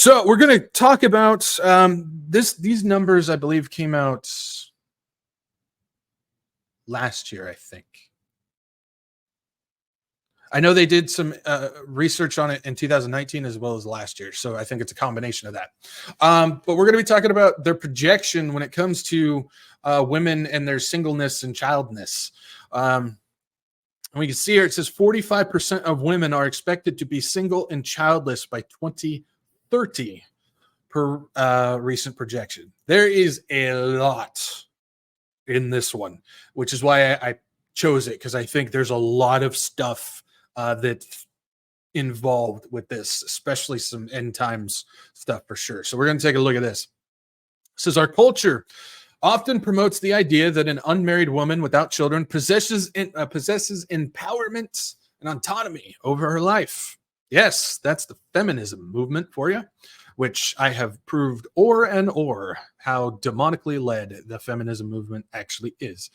So we're going to talk about these numbers, I believe, came out last year, I think. I know they did some research on it in 2019 as well as last year. So I think it's a combination of that. But we're going to be talking about their projection when it comes to women and their singleness and childness. And we can see here, it says 45% of women are expected to be single and childless by 2030 per recent projection. There is a lot in this one, which is why I chose it, because I think there's a lot of stuff that's involved with this, especially some end times stuff for sure. So we're going to take a look at this. It says our culture often promotes the idea that an unmarried woman without children possesses empowerment and autonomy over her life. Yes, that's the feminism movement for you, which I have proved how demonically led the feminism movement actually is.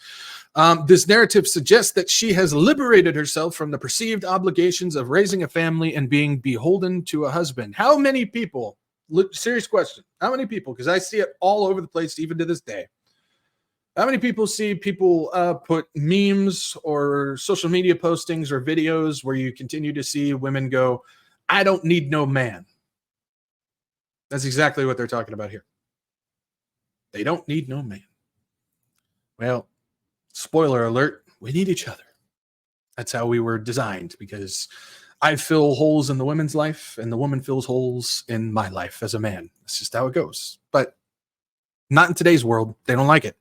This narrative suggests that she has liberated herself from the perceived obligations of raising a family and being beholden to a husband. How many people, serious question, how many people, because I see it all over the place even to this day, how many people see people put memes or social media postings or videos where you continue to see women go, I don't need no man? That's exactly what they're talking about here. They don't need no man. Well, spoiler alert, we need each other. That's how we were designed, because I fill holes in the women's life and the woman fills holes in my life as a man. That's just how it goes. But not in today's world. They don't like it.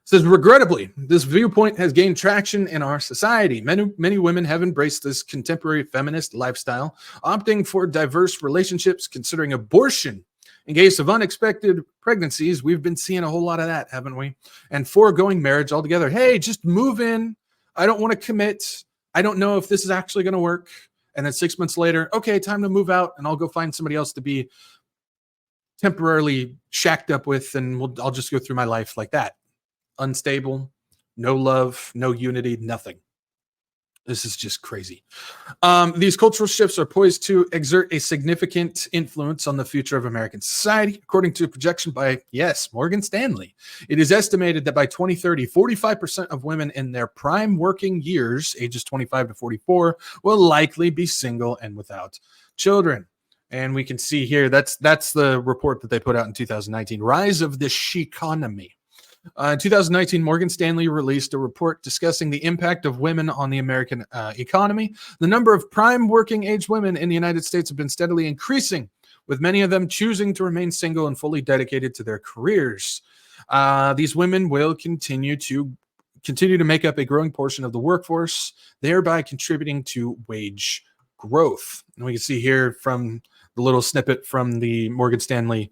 It says, regrettably, this viewpoint has gained traction in our society. Many women have embraced this contemporary feminist lifestyle, opting for diverse relationships, considering abortion in case of unexpected pregnancies. We've been seeing a whole lot of that, haven't we? And foregoing marriage altogether. Hey, just move in. I don't want to commit. I don't know if this is actually going to work. And then 6 months later, okay, time to move out, and I'll go find somebody else to be temporarily shacked up with, and I'll just go through my life like that. Unstable, no love, no unity, nothing. This is just crazy. These cultural shifts are poised to exert a significant influence on the future of American society. According to a projection by, Morgan Stanley, it is estimated that by 2030, 45% of women in their prime working years, ages 25 to 44, will likely be single and without children. And we can see here, that's the report that they put out in 2019, Rise of the She-economy. In 2019, Morgan Stanley released a report discussing the impact of women on the American economy. The number of prime working age women in the United States have been steadily increasing, with many of them choosing to remain single and fully dedicated to their careers. These women will continue to make up a growing portion of the workforce, thereby contributing to wage growth. And we can see here from the little snippet from the Morgan Stanley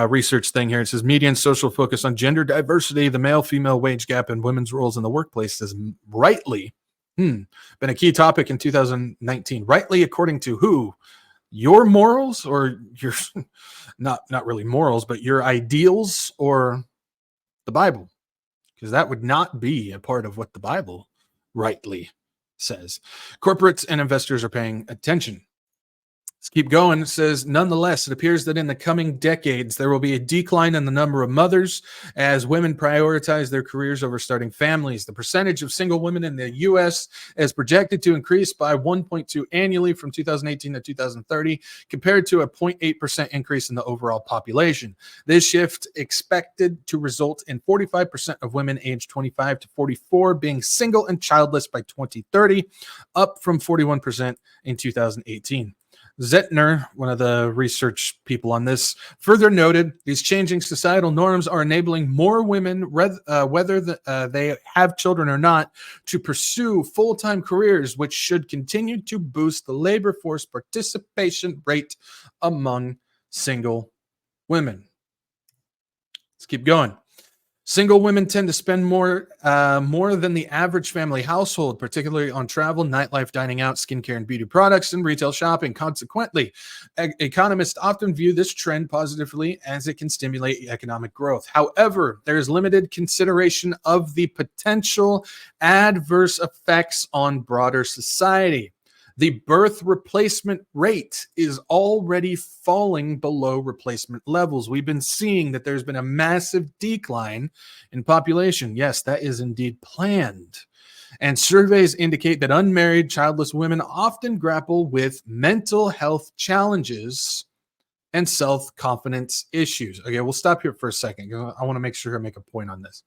research thing here. It says median social focus on gender diversity, the male-female wage gap, and women's roles in the workplace has rightly been a key topic in 2019. Rightly, according to who? Your morals, or your not really morals, but your ideals, or the Bible? Because that would not be a part of what the Bible rightly says. Corporates and investors are paying attention. Let's keep going. It says, nonetheless, it appears that in the coming decades, there will be a decline in the number of mothers as women prioritize their careers over starting families. The percentage of single women in the U.S. is projected to increase by 1.2 annually from 2018 to 2030, compared to a 0.8% increase in the overall population. This shift expected to result in 45% of women aged 25 to 44 being single and childless by 2030, up from 41% in 2018. Zettner, one of the research people on this, further noted these changing societal norms are enabling more women, whether they have children or not, to pursue full-time careers, which should continue to boost the labor force participation rate among single women. Let's keep going. Single women tend to spend more than the average family household, particularly on travel, nightlife, dining out, skincare and beauty products, and retail shopping. Consequently, economists often view this trend positively as it can stimulate economic growth. However, there is limited consideration of the potential adverse effects on broader society. The birth replacement rate is already falling below replacement levels. We've been seeing that there's been a massive decline in population. Yes, that is indeed planned. And surveys indicate that unmarried, childless women often grapple with mental health challenges and self-confidence issues. Okay, we'll stop here for a second. I want to make sure I make a point on this.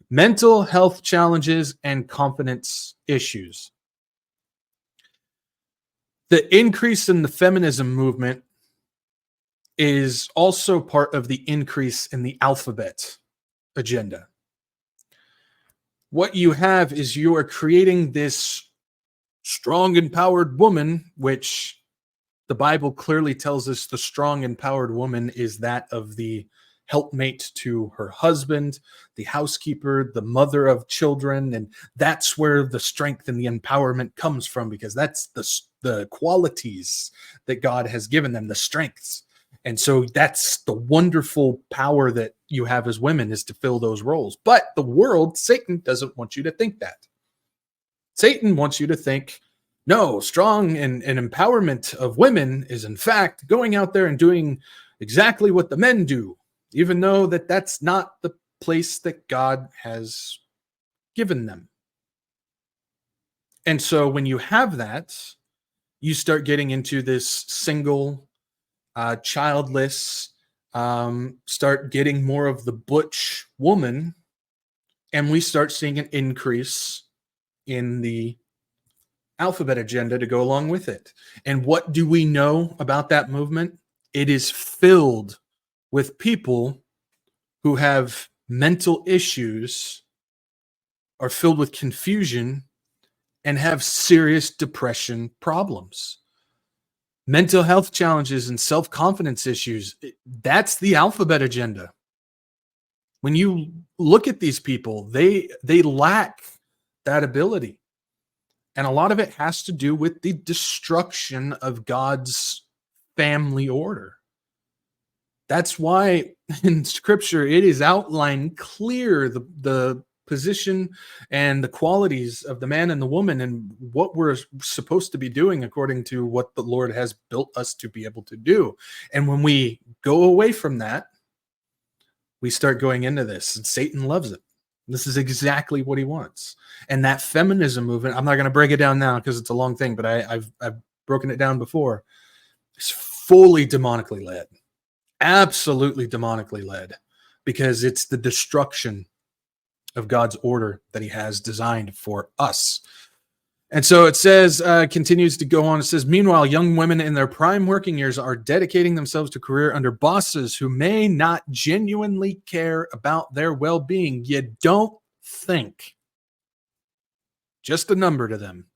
Mental health challenges and confidence issues. The increase in the feminism movement is also part of the increase in the alphabet agenda. What you have is you are creating this strong, empowered woman, which the Bible clearly tells us the strong, empowered woman is that of the helpmate to her husband, the housekeeper, the mother of children. And that's where the strength and the empowerment comes from, because that's the qualities that God has given them, the strengths. And so that's the wonderful power that you have as women, is to fill those roles. But the world, Satan, doesn't want you to think that. Satan wants you to think, no, strong and empowerment of women is in fact going out there and doing exactly what the men do, even though that's not the place that God has given them. And so when you have that, you start getting into this single, childless, start getting more of the butch woman, and we start seeing an increase in the alphabet agenda to go along with it. And what do we know about that movement? It is filled with people who have mental issues, are filled with confusion, and have serious depression problems. Mental health challenges and self-confidence issues, that's the alphabet agenda. When you look at these people, they lack that ability. And a lot of it has to do with the destruction of God's family order. That's why in Scripture it is outlined clear the position and the qualities of the man and the woman, and what we're supposed to be doing according to what the Lord has built us to be able to do. And when we go away from that, we start going into this, and Satan loves it. This is exactly what he wants. And that feminism movement, I'm not going to break it down now because it's a long thing, but I've broken it down before. It's fully demonically led. Absolutely demonically led, because it's the destruction of God's order that he has designed for us. And so it says, continues to go on. It says, meanwhile, young women in their prime working years are dedicating themselves to career under bosses who may not genuinely care about their well-being. You don't think. Just a number to them.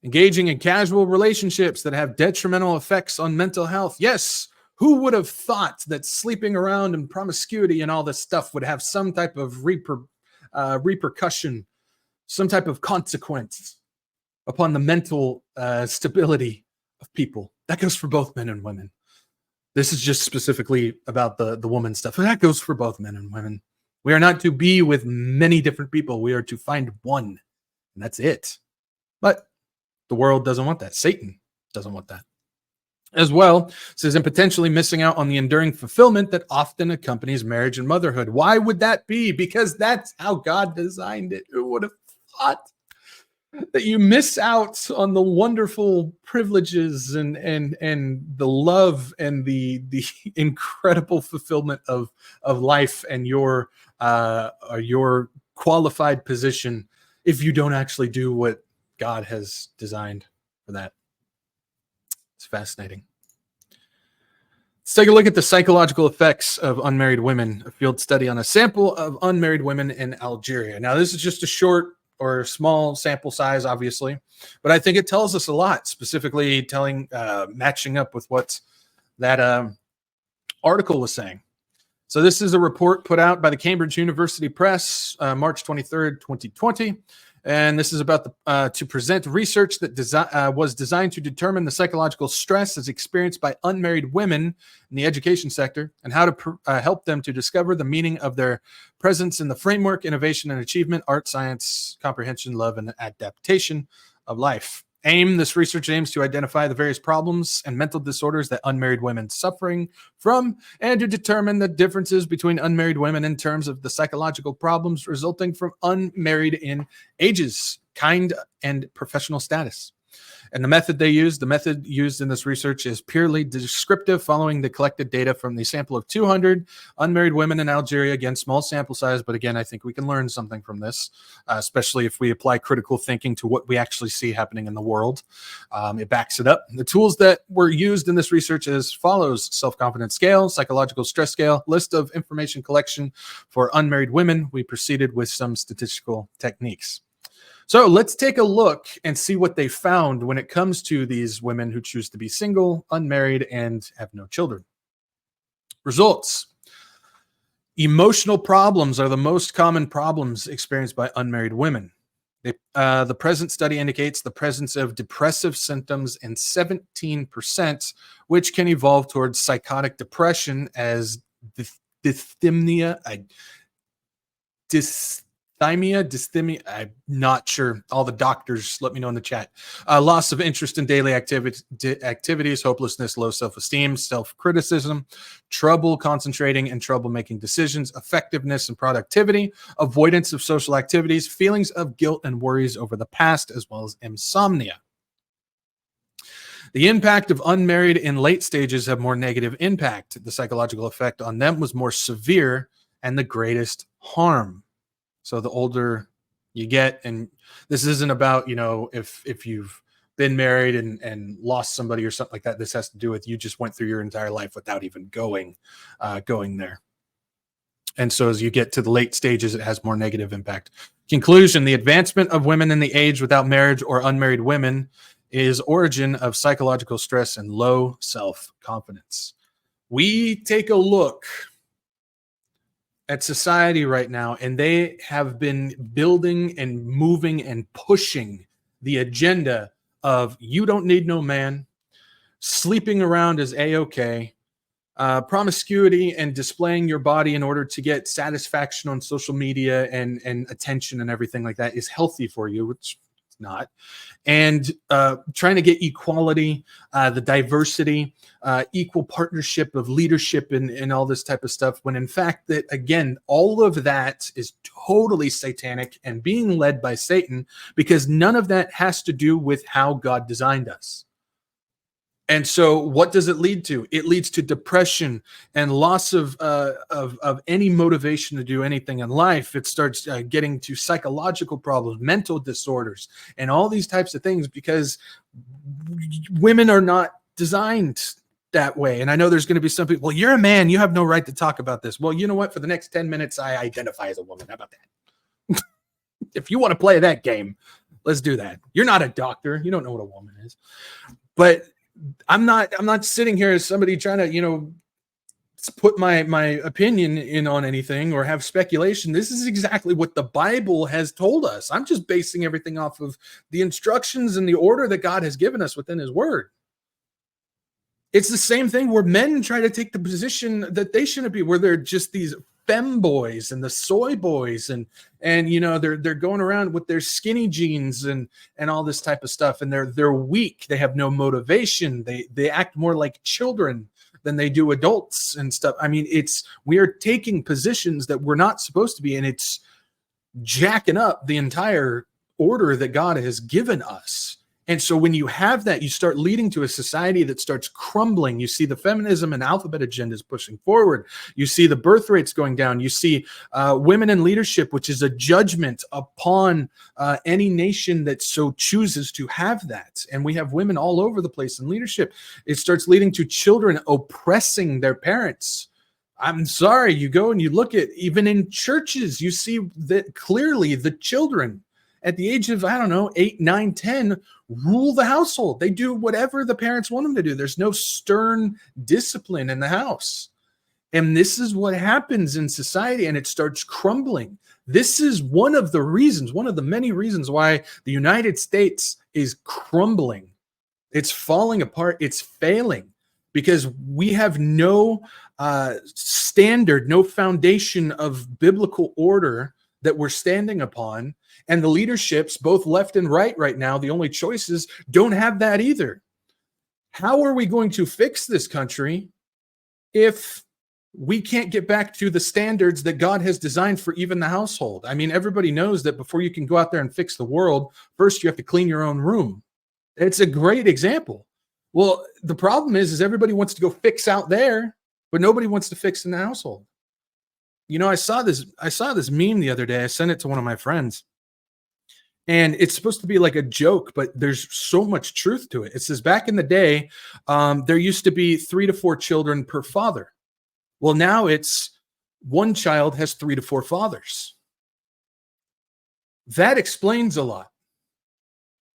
Engaging in casual relationships that have detrimental effects on mental health. Yes, who would have thought that sleeping around and promiscuity and all this stuff would have some type of repercussion, some type of consequence upon the mental stability of people? That goes for both men and women. This is just specifically about the woman stuff. That goes for both men and women. We are not to be with many different people. We are to find one, and that's it. But the world doesn't want that. Satan doesn't want that. As well, it says, and potentially missing out on the enduring fulfillment that often accompanies marriage and motherhood. Why would that be? Because that's how God designed it. Who would have thought that you miss out on the wonderful privileges and the love and the incredible fulfillment of life and your qualified position if you don't actually do what God has designed for that? It's fascinating. Let's take a look at the psychological effects of unmarried women, a field study on a sample of unmarried women in Algeria. Now, this is just a short or small sample size, obviously, but I think it tells us a lot, specifically matching up with what that article was saying. So this is a report put out by the Cambridge University Press, March 23rd, 2020. And this is about to present research that was designed to determine the psychological stress as experienced by unmarried women in the education sector, and how to help them to discover the meaning of their presence in the framework, innovation and achievement, art, science, comprehension, love, and adaptation of life. This research aims to identify the various problems and mental disorders that unmarried women suffering from, and to determine the differences between unmarried women in terms of the psychological problems resulting from unmarried in ages, kind, and professional status. And the method used in this research is purely descriptive, following the collected data from the sample of 200 unmarried women in Algeria. Again, small sample size, but again, I think we can learn something from this, especially if we apply critical thinking to what we actually see happening in the world. It backs it up. The tools that were used in this research as follows: self-confidence scale, psychological stress scale, list of information collection for unmarried women. We proceeded with some statistical techniques. So let's take a look and see what they found when it comes to these women who choose to be single, unmarried, and have no children. Results. Emotional problems are the most common problems experienced by unmarried women. The present study indicates the presence of depressive symptoms in 17%, which can evolve towards psychotic depression as dysthymia, I'm not sure. All the doctors, let me know in the chat. Loss of interest in daily activities, hopelessness, low self-esteem, self-criticism, trouble concentrating and trouble making decisions, effectiveness and productivity, avoidance of social activities, feelings of guilt and worries over the past, as well as insomnia. The impact of unmarried in late stages have more negative impact. The psychological effect on them was more severe and the greatest harm. So the older you get, and this isn't about, if you've been married and lost somebody or something like that. This has to do with you just went through your entire life without even going there. And so as you get to the late stages, it has more negative impact. Conclusion: the advancement of women in the age without marriage or unmarried women is origin of psychological stress and low self-confidence. We take a look at society right now, and they have been building and moving and pushing the agenda of you don't need no man, sleeping around is a-okay, promiscuity and displaying your body in order to get satisfaction on social media and attention and everything like that is healthy for you, which it's not. And trying to get equality, the diversity, equal partnership of leadership and all this type of stuff, when in fact that, again, all of that is totally satanic and being led by Satan, because none of that has to do with how God designed us. And so what does it lead to? It leads to depression and loss of any motivation to do anything in life. It starts getting to psychological problems, mental disorders, and all these types of things, because women are not designed that way. And I know there's going to be some people, well, you're a man, you have no right to talk about this. Well, you know what? For the next 10 minutes, I identify as a woman. How about that? If you want to play that game, let's do that. You're not a doctor. You don't know what a woman is. But I'm not sitting here as somebody trying to, put my opinion in on anything or have speculation. This is exactly what the Bible has told us. I'm just basing everything off of the instructions and the order that God has given us within his word. It's the same thing where men try to take the position that they shouldn't be, where they're just these femboys and the soy boys and they're going around with their skinny jeans and all this type of stuff, and they're weak. They have no motivation. They act more like children than they do adults and stuff. I mean, we are taking positions that we're not supposed to be, and it's jacking up the entire order that God has given us. And so when you have that, you start leading to a society that starts crumbling. You see the feminism and alphabet agendas pushing forward. You see the birth rates going down. You see women in leadership, which is a judgment upon any nation that so chooses to have that. And we have women all over the place in leadership. It starts leading to children oppressing their parents. I'm sorry, you go and you look at, even in churches, you see that clearly the children at the age of, 8, 9, 10, rule the household. They do whatever the parents want them to do. There's no stern discipline in the house. And this is what happens in society, and it starts crumbling. This is one of the many reasons why the United States is crumbling. It's falling apart. It's failing because we have no standard, no foundation of biblical order that we're standing upon. And the leaderships, both left and right now, the only choices don't have that either. How are we going to fix this country if we can't get back to the standards that God has designed for even the household? I mean, everybody knows that before you can go out there and fix the world, first you have to clean your own room. It's a great example. Well, the problem is everybody wants to go fix out there, but nobody wants to fix in the household. You know, I saw this meme the other day. I sent it to one of my friends. And it's supposed to be like a joke, but there's so much truth to it. It says back in the day, there used to be 3 to 4 children per father. Well, now it's one child has 3 to 4 fathers. That explains a lot.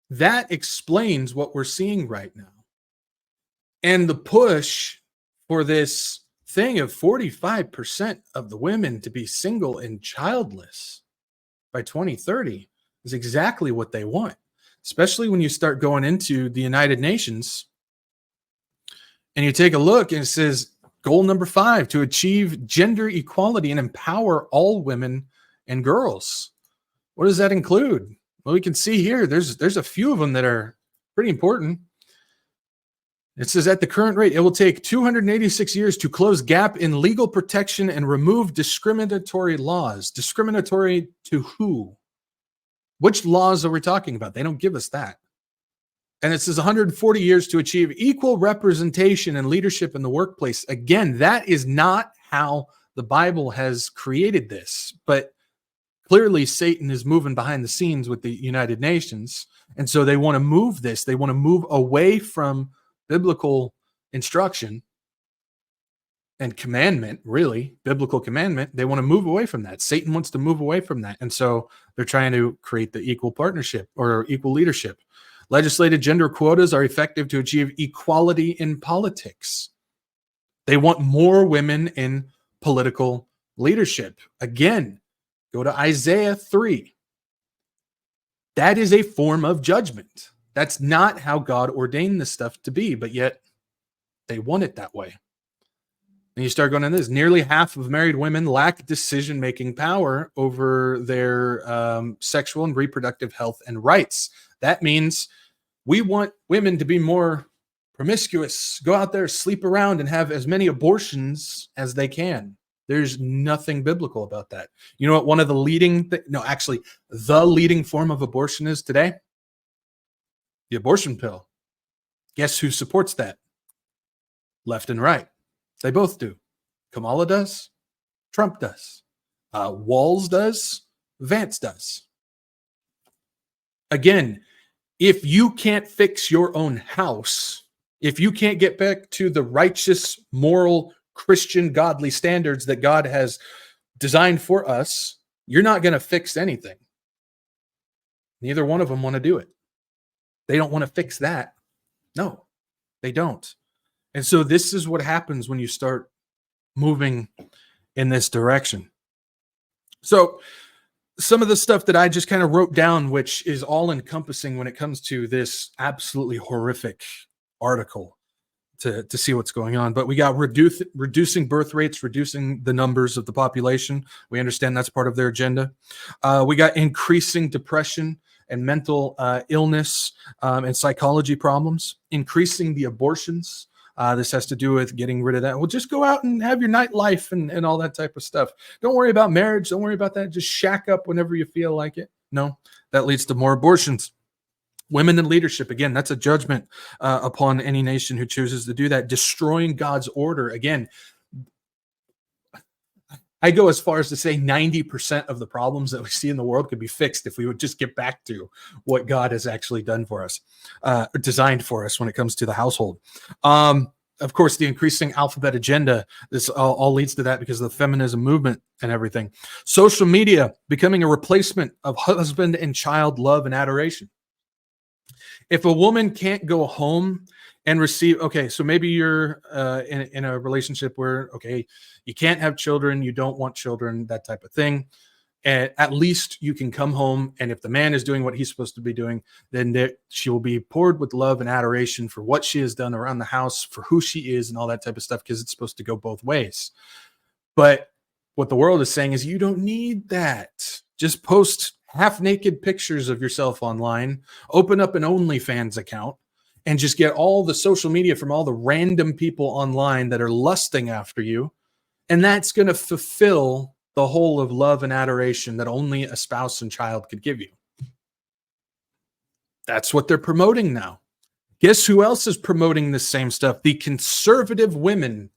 That explains what we're seeing right now. And the push for this thing of 45% of the women to be single and childless by 2030 is exactly what they want, especially when you start going into the United Nations and you take a look and it says goal number 5, to achieve gender equality and empower all women and girls. What does that include? Well, we can see here, there's a few of them that are pretty important. It says at the current rate, it will take 286 years to close gap in legal protection and remove discriminatory laws. Discriminatory to who? Which laws are we talking about? They don't give us that. And it says 140 years to achieve equal representation and leadership in the workplace. Again, that is not how the Bible has created this. But clearly, Satan is moving behind the scenes with the United Nations. And so they want to move this. They want to move away from biblical instruction and commandment, really, biblical commandment. They want to move away from that. Satan wants to move away from that. And so they're trying to create the equal partnership or equal leadership. Legislated gender quotas are effective to achieve equality in politics. They want more women in political leadership. Again, go to Isaiah 3. That is a form of judgment. That's not how God ordained this stuff to be, but yet they want it that way. And you start going on this. Nearly half of married women lack decision-making power over their sexual and reproductive health and rights. That means we want women to be more promiscuous, go out there, sleep around, and have as many abortions as they can. There's nothing biblical about that. You know what one of the leading, the leading form of abortion is today? The abortion pill. Guess who supports that? Left and right. They both do. Kamala does. Trump does. Walz does. Vance does. Again, if you can't fix your own house, if you can't get back to the righteous, moral, Christian, godly standards that God has designed for us, you're not going to fix anything. Neither one of them want to do it. They don't want to fix that. No, they don't. And so this is what happens when you start moving in this direction. So some of the stuff that I just kind of wrote down, which is all encompassing when it comes to this absolutely horrific article to see what's going on. But we got reducing birth rates, reducing the numbers of the population. We understand that's part of their agenda. We got increasing depression and mental illness and psychology problems, increasing the abortions. This has to do with getting rid of that. Well, just go out and have your nightlife and all that type of stuff. Don't worry about marriage. Don't worry about that. Just shack up whenever you feel like it. No, that leads to more abortions. Women in leadership, again, that's a judgment upon any nation who chooses to do that. Destroying God's order. Again, I go as far as to say 90% of the problems that we see in the world could be fixed if we would just get back to what God has actually done for us, designed for us when it comes to the household. Of course, the increasing alphabet agenda, this all leads to that because of the feminism movement and everything. Social media becoming a replacement of husband and child love and adoration. If a woman can't go home and receive, okay, so maybe you're in a relationship where, okay, you can't have children, you don't want children, that type of thing. And at least you can come home, and if the man is doing what he's supposed to be doing, then she will be poured with love and adoration for what she has done around the house, for who she is and all that type of stuff, because it's supposed to go both ways. But What the world is saying is you don't need that. Just post half-naked pictures of yourself online, open up an OnlyFans account, and just get all the social media from all the random people online that are lusting after you. And that's going to fulfill the whole of love and adoration that only a spouse and child could give you. That's what they're promoting now. Guess who else is promoting the same stuff? The conservative women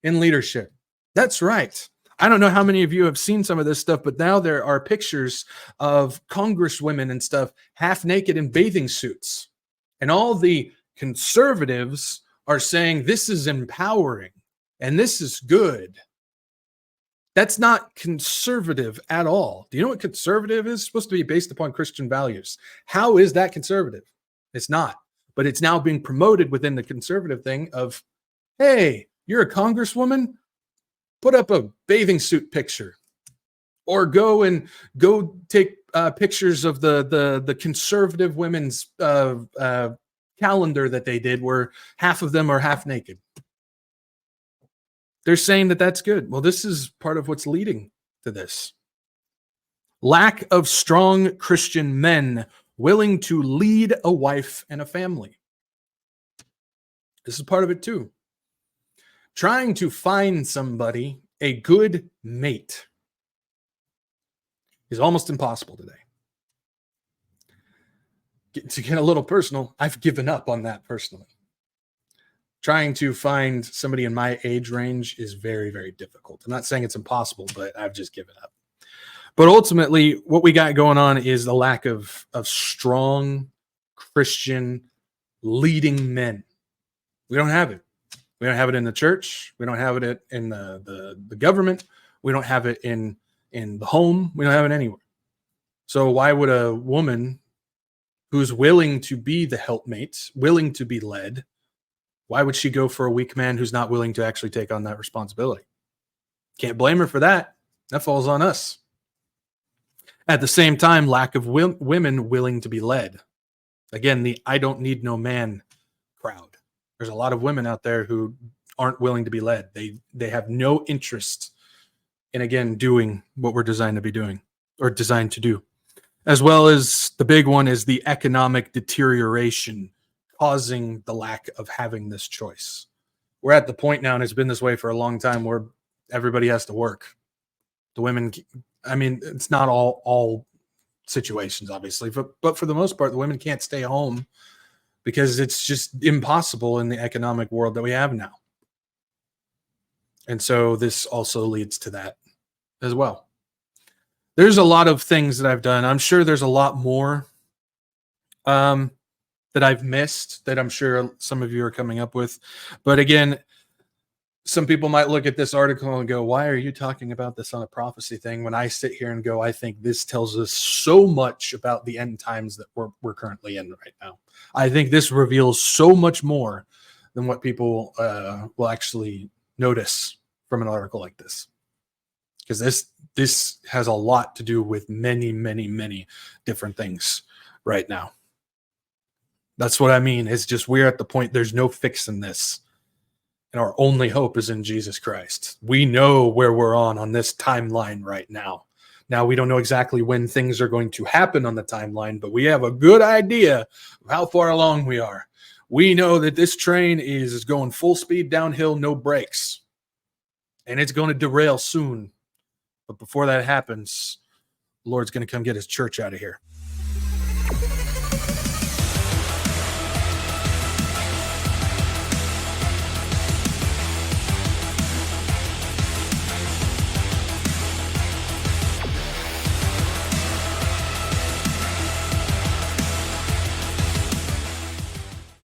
in leadership. That's right. I don't know how many of you have seen some of this stuff, but now there are pictures of congresswomen and stuff half naked in bathing suits. And all the conservatives are saying this is empowering and this is good. That's not conservative at all. Do you know what conservative is? It's supposed to be based upon Christian values. How is that conservative? It's not. But it's now being promoted within the conservative thing of, hey, you're a congresswoman? Put up a bathing suit picture. Or go take pictures of the conservative women's calendar that they did where half of them are half naked. They're saying that that's good. Well, this is part of what's leading to this. Lack of strong Christian men willing to lead a wife and a family. This is part of it too. Trying to find somebody, a good mate, is almost impossible today. To get a little personal, I've given up on that personally. Trying to find somebody in my age range is very, very difficult. I'm not saying it's impossible, but I've just given up. But ultimately, what we got going on is the lack of strong Christian leading men. We don't have it. We don't have it in the church. We don't have it in the government. We don't have it in the home. We don't have it anywhere. So why would a woman who's willing to be the helpmate, willing to be led, why would she go for a weak man who's not willing to actually take on that responsibility? Can't blame her for that. That falls on us. At the same time, lack of women willing to be led. Again, the I don't need no man crowd. There's a lot of women out there who aren't willing to be led. They have no interest in, again, doing what we're designed to be doing or designed to do. As well as the big one is the economic deterioration causing the lack of having this choice. We're at the point now, and it's been this way for a long time, where everybody has to work. The women, I mean, it's not all situations, obviously, but for the most part, the women can't stay home because it's just impossible in the economic world that we have now. And so this also leads to that as well. There's a lot of things that I've done. I'm sure there's a lot more that I've missed that I'm sure some of you are coming up with. But again, some people might look at this article and go, why are you talking about this on a prophecy thing? When I sit here and go, I think this tells us so much about the end times that we're currently in right now. I think this reveals so much more than what people will actually notice from an article like this. Because this has a lot to do with many, many, many different things right now. That's what I mean. It's just we're at the point there's no fixing this. And our only hope is in Jesus Christ. We know where we're on this timeline right now. Now, we don't know exactly when things are going to happen on the timeline, but we have a good idea of how far along we are. We know that this train is going full speed downhill, no brakes. And it's going to derail soon. But before that happens, the Lord's going to come get his church out of here.